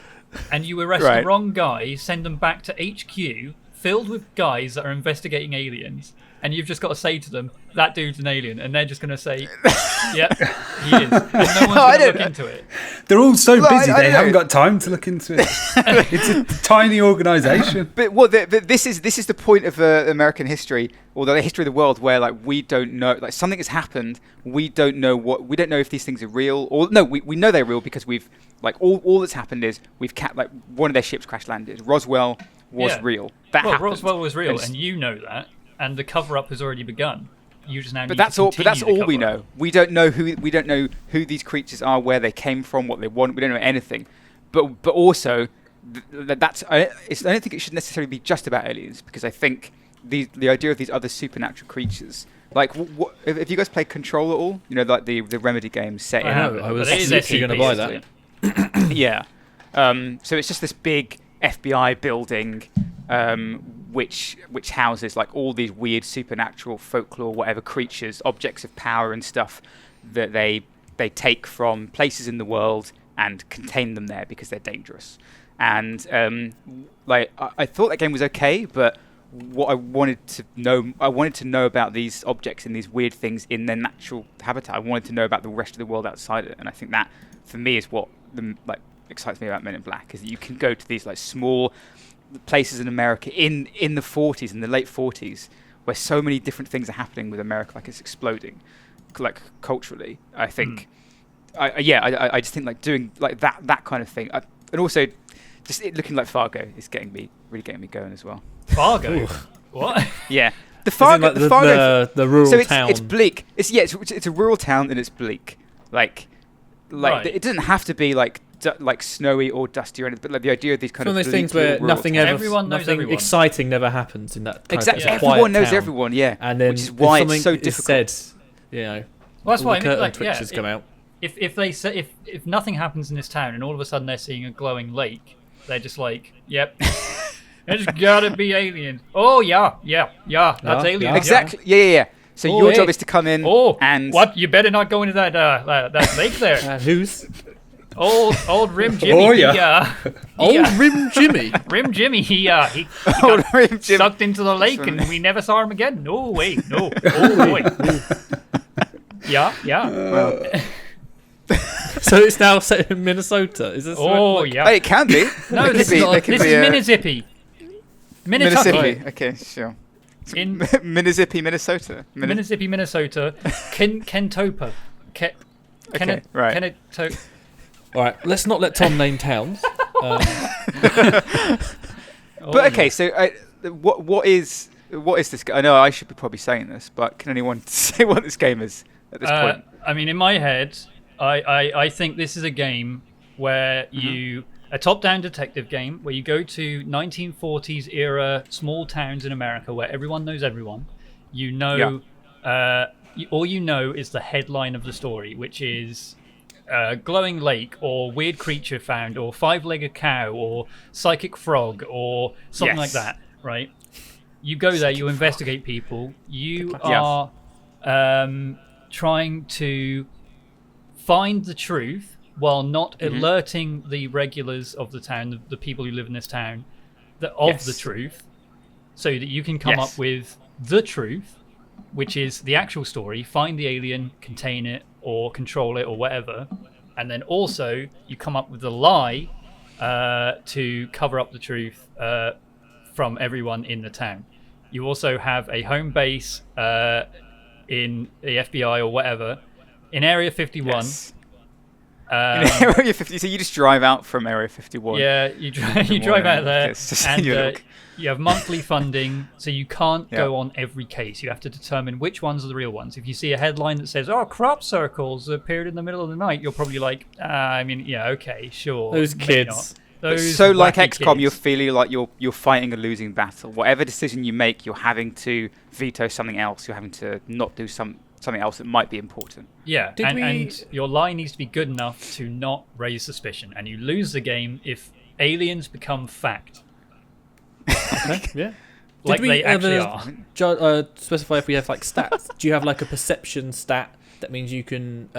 and you arrest the wrong guy, send them back to HQ filled with guys that are investigating aliens, and you've just got to say to them, that dude's an alien, and they're just going to say, yeah, he is. And no one's going to look into it.
They're all so busy, they haven't got time to look into it. It's a tiny organisation.
But this is the point of American history, or the history of the world, where like we don't know, like something has happened, we don't know if these things are real, or no, we know they're real because we've like all that's happened is we've like one of their ships crash landed. Roswell was real. That happened.
Roswell was real, and you know that. And the cover-up has already begun. You just now need
that's
to
all. But that's all we know.
up.
We don't know who these creatures are, where they came from, what they want. We don't know anything. But also, I don't think it should necessarily be just about aliens, because I think the idea of these other supernatural creatures. Like, what if you guys play Control at all? You know, like the Remedy games set in.
I was
literally
going to buy that.
Yeah. So it's just this big FBI building, which houses like all these weird supernatural folklore, whatever creatures, objects of power and stuff that they take from places in the world and contain them there because they're dangerous. And I thought that game was okay, but what I wanted to know about these objects and these weird things in their natural habitat. I wanted to know about the rest of the world outside it, and I think that for me is what excites me about Men in Black, is that you can go to these like small places in America in the 40s, in the late 40s, where so many different things are happening with America, like it's exploding, like culturally. I think, I just think like doing like that kind of thing, and also just it looking like Fargo is really getting me going as well.
Fargo, what?
Yeah, the Fargo,
the rural town.
It's bleak. It's a rural town and it's bleak. Like
Right.
It doesn't have to be like snowy or dusty or anything, but like the idea of these kind
It's one
of
of those things where nothing
everyone.
exciting never happens in that.
Exactly,
Kind of
everyone knows
town.
everyone. Yeah,
and then
which is why it's so
is
difficult.
said, you know,
Well, that's
all
why
the
I mean,
curtain
like,
twitches come out.
If they say if nothing happens in this town and all of a sudden they're seeing a glowing lake, they're just like, yep, it's gotta be aliens. Oh yeah, that's aliens.
yeah.
Exactly. Yeah. So your job is to come in. And
what? You better not go into that lake there.
Who's
old Rim Jimmy.
Oh, yeah.
Rim Jimmy?
Rim Jimmy. He
Old
got
Rim Jimmy.
sucked into the lake and we never saw him again. No way. No. Oh boy. Yeah.
Well,
So it's now set in Minnesota. Is this?
Yeah.
hey, it can be.
No, this is Minnesippi.
Mississippi. Okay, sure.
In
Mississippi, Minnesota.
Mississippi, Minnesota. Kentopa.
Okay, right.
All right, let's not let Tom name towns.
But okay, so what is this game? I know I should be probably saying this, but can anyone say what this game is at this point?
I mean, in my head, I think this is a game where a top-down detective game where you go to 1940s era small towns in America where everyone knows everyone. You know, all you know is the headline of the story, which is glowing lake or weird creature found or five-legged cow or psychic frog or something like that, right? You go there, you investigate people. You are trying to find the truth while not alerting the regulars of the town, the people who live in this town, of the truth, so that you can come up with the truth, which is the actual story, find the alien, contain it, or control it, or whatever. And then also, you come up with a lie to cover up the truth from everyone in the town. You also have a home base in the FBI or whatever, in Area 51.
Yes. In Area 50, so you just drive out from Area 51.
Yeah, you drive out there, and you have monthly funding, so you can't go on every case. You have to determine which ones are the real ones. If you see a headline that says, crop circles appeared in the middle of the night, you're probably like, okay, sure.
Those kids.
So like XCOM,
kids.
you're feeling like you're fighting a losing battle. Whatever decision you make, you're having to veto something else. You're having to not do something else that might be important.
Yeah, and your lie needs to be good enough to not raise suspicion. And you lose the game if aliens become fact.
Okay, yeah.
Like they actually are.
Specify if we have like stats. Do you have like a perception stat that means you can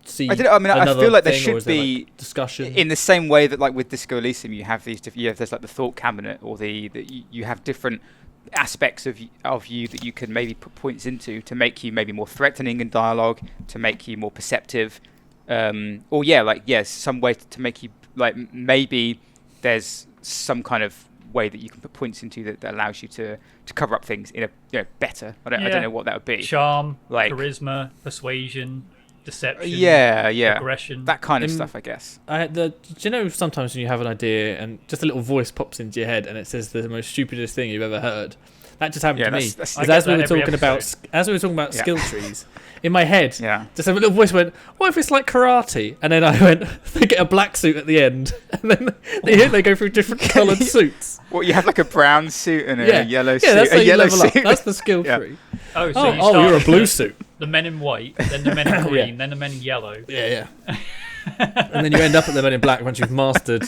see?
I feel like there should be
like discussion
in the same way that like with Disco Elysium, you have these. There's like the thought cabinet, or you have different aspects of you that you can maybe put points into to make you maybe more threatening in dialogue, to make you more perceptive, some way to make you like maybe there's some kind of way that you can put points into that allows you to cover up things in a better. I don't know what that would be.
Charm, like charisma, persuasion, deception, aggression,
that kind of stuff, I guess.
Do you know sometimes when you have an idea and just a little voice pops into your head and it says the most stupidest thing you've ever heard? That just happened to me.
That's,
as we were talking about skill trees, in my head, just a little voice went, "What if it's like karate?" And then I went, "They get a black suit at the end, and then they go through different coloured suits."
Well, you have like a brown suit and a yellow suit.
Yeah, that's how you level
suit.
up. That's the skill tree.
Oh, so
you're a blue suit.
The men in white, then the men in green, then the men in yellow.
Yeah. And then you end up at the men in black once you've mastered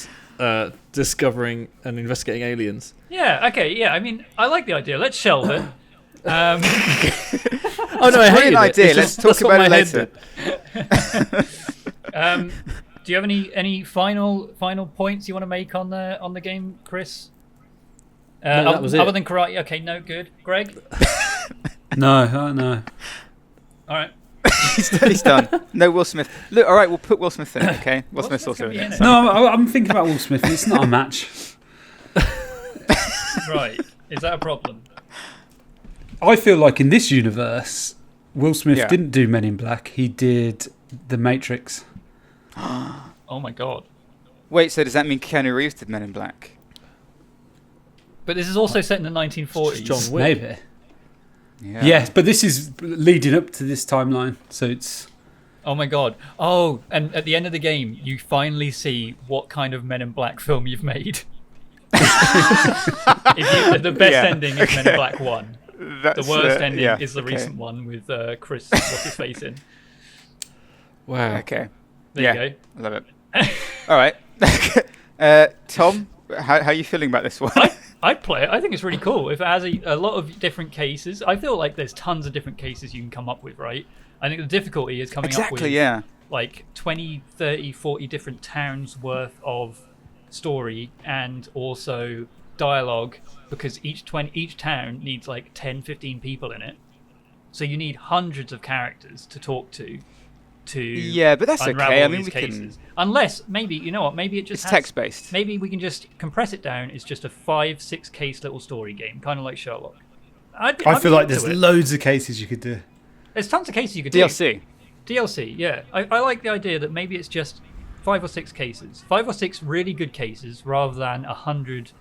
discovering and investigating aliens.
Yeah. Okay. Yeah. I mean, I like the idea. Let's shelve it.
Oh no, I hate
an idea. Let's talk about it later.
Do you have any final points you want to make on the game, Chris?
No, that was it.
Other than karate. Okay. No. Good. Greg.
No.
All right.
He's done. No Will Smith. Look, all right, we'll put Will Smith in it, okay? Will Smith's also in it.
No, I'm thinking about Will Smith. It's not a match.
Right. Is that a problem?
I feel like in this universe, Will Smith didn't do Men in Black. He did The Matrix.
Oh my god.
Wait, so does that mean Keanu Reeves did Men in Black?
But this is also set in the 1940s.
John Wick.
Maybe.
Yeah.
Yes, but this is leading up to this timeline, so it's...
Oh my god. Oh, and at the end of the game, you finally see what kind of Men in Black film you've made. The best ending is Men in Black 1. The worst ending is the recent one with Chris, what's his face in.
Wow.
Okay.
There you go.
I love it. All right. Tom, how are you feeling about this one?
I'd play it. I think it's really cool. If it has a lot of different cases, I feel like there's tons of different cases you can come up with, right? I think the difficulty is coming up with like 20, 30, 40 different towns worth of story and also dialogue, because each town needs like 10, 15 people in it. So you need hundreds of characters to talk to
but that's okay. I mean, we
cases.
can...
Unless, maybe, you know what, maybe it just
it's text-based.
Maybe we can just compress it down. It's just a 5-6 case little story game, kind of like Sherlock.
I feel like there's loads of cases you could do.
There's tons of cases you could
do.
DLC, yeah. I like the idea that maybe it's just 5 or 6 cases. 5 or 6 really good cases rather than 100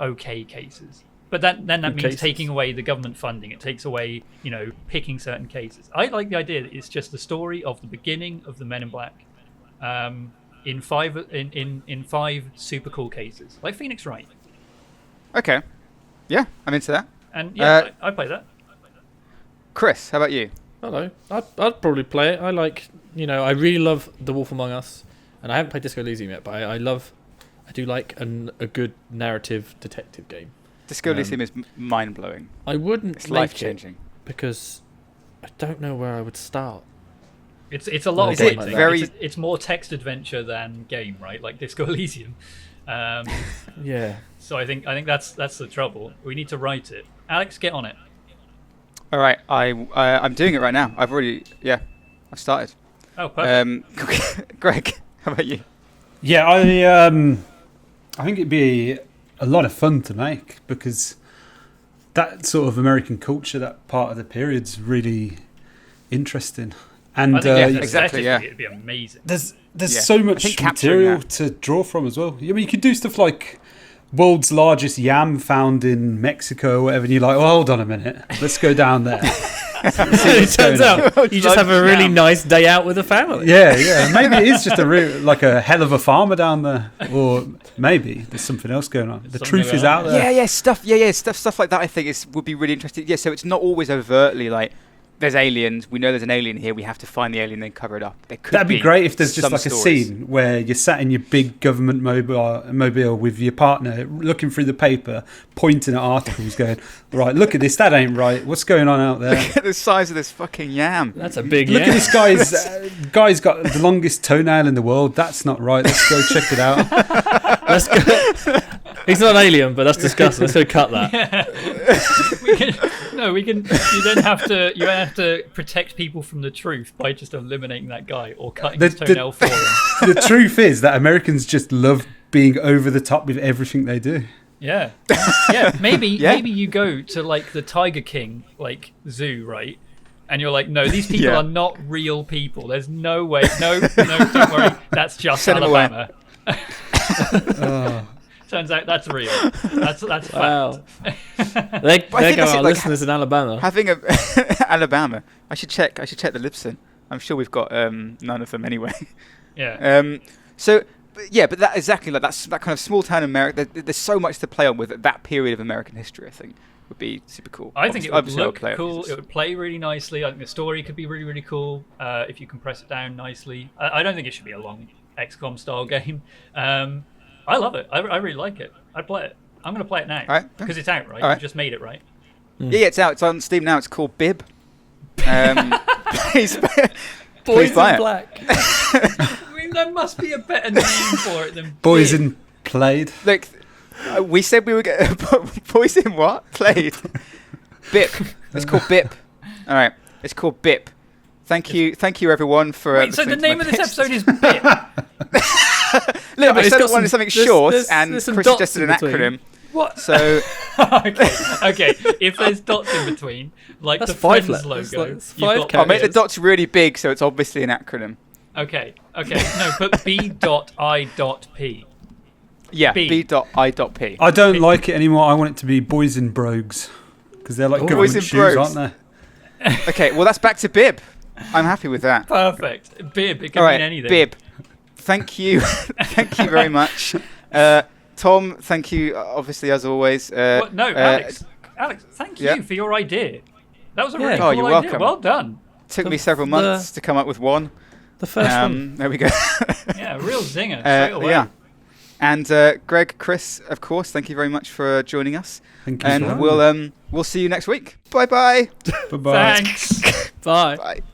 okay cases. But then that means taking away the government funding. It takes away, picking certain cases. I like the idea that it's just the story of the beginning of the Men in Black, in 5 super cool cases, like Phoenix Wright.
Okay, yeah, I'm into that.
And I play that.
Chris, how about you?
Hello, I'd probably play it. I like, I really love The Wolf Among Us, and I haven't played Disco Elysium yet, but I do like a good narrative detective game.
Disco Elysium is mind-blowing.
I wouldn't
it's
make
life-changing.
it because I don't know where I would start.
It's a lot of
it
pointing.
very...
It's more text adventure than game, right? Like Disco Elysium.
Yeah.
So I think that's the trouble. We need to write it. Alex, get on it.
All right, I'm doing it right now. I've started.
Oh, perfect.
Greg, how about you?
Yeah, I think it'd be a lot of fun to make, because that sort of American culture, that part of the period's really interesting. And
I think
exactly, yeah,
it'd be amazing.
There's so much material to draw from as well. I mean, you could do stuff like world's largest yam found in Mexico or whatever, and you're like, oh, hold on a minute, let's go down there.
It turns out you just have a really nice day out with the family.
Yeah. Maybe it is just a hell of a farmer down there, or maybe there's something else going on. The truth is out there.
Stuff like that. I think would be really interesting. Yeah, so it's not always overtly like there's aliens. We know there's an alien here. We have to find the alien and cover it up.
That'd be great if there's just like stories. A scene where you're sat in your big government mobile with your partner, looking through the paper, pointing at articles, going, right, look at this. That ain't right. What's going on out there?
Look at the size of this fucking yam.
That's a big
Look at this guy's got the longest toenail in the world. That's not right. Let's go check it out.
Let's go. He's not an alien, but that's disgusting. Let's go cut that.
You don't have to protect people from the truth by just eliminating that guy or cutting his toenail for him.
The truth is that Americans just love being over the top with everything they do.
Yeah. Maybe you go to like the Tiger King zoo, right? And you're like, no, these people are not real people. There's no way. No, don't worry. That's just Alabama. Turns out that's real. That's fact.
Wow. There go our listeners in Alabama.
Having a Alabama. I should check the Libsyn. I'm sure we've got none of them anyway.
Yeah.
But that exactly like that kind of small town America. There's so much to play on with that period of American history. I think would be super cool.
I think it would look
cool.
It would play really nicely. I think the story could be really, really cool if you compress it down nicely. I don't think it should be a long XCOM style game. I love it. I really like it. I'd play it. I'm going to play it now because it's out, right?
Right.
You just made it, right?
Yeah, it's out. It's on Steam now. It's called BiB. Please
Boys in
buy it.
Black.
I mean, there must be a better name for it than
Boys
BiB.
in Played.
Look, we said we were getting boys in what? Played. BIP. It's called BIP. All right. It's called BIP. Thank you, everyone, for.
Wait, so the name of this episode is BiB.
Look, I said I wanted something short,
there's
and
some
Chris
dots
suggested
in
an
between.
acronym.
What?
So
Okay. If there's dots in between, like
That's
the
5
Friends
letters.
logo,
Like, it's
you've
5
got
I'll make the
BiB.
dots really big, so it's obviously an acronym.
Okay. No, put B.I.P.
Yeah,
B.
B.I.P.
I don't like it anymore. I want it to be Boys in Brogues because they're like
Boys
government
in
shoes,
Brogues.
aren't they?
Okay, well that's back to BiB. I'm happy with that.
Perfect. BiB. It can
All right,
mean anything.
BiB. Thank you, thank you very much, Tom. Thank you, obviously as always.
Alex, thank
yeah.
you for your idea. That was a really
Oh,
cool
you're
idea.
welcome.
Well done.
Took me several months to come up with one.
The first one.
There we go.
Yeah, real zinger straight away.
Yeah. And Greg, Chris, of course, thank you very much for joining us.
Thank you.
And we'll see you next week. Bye bye.
Bye-bye.
Thanks.
Bye.
Bye.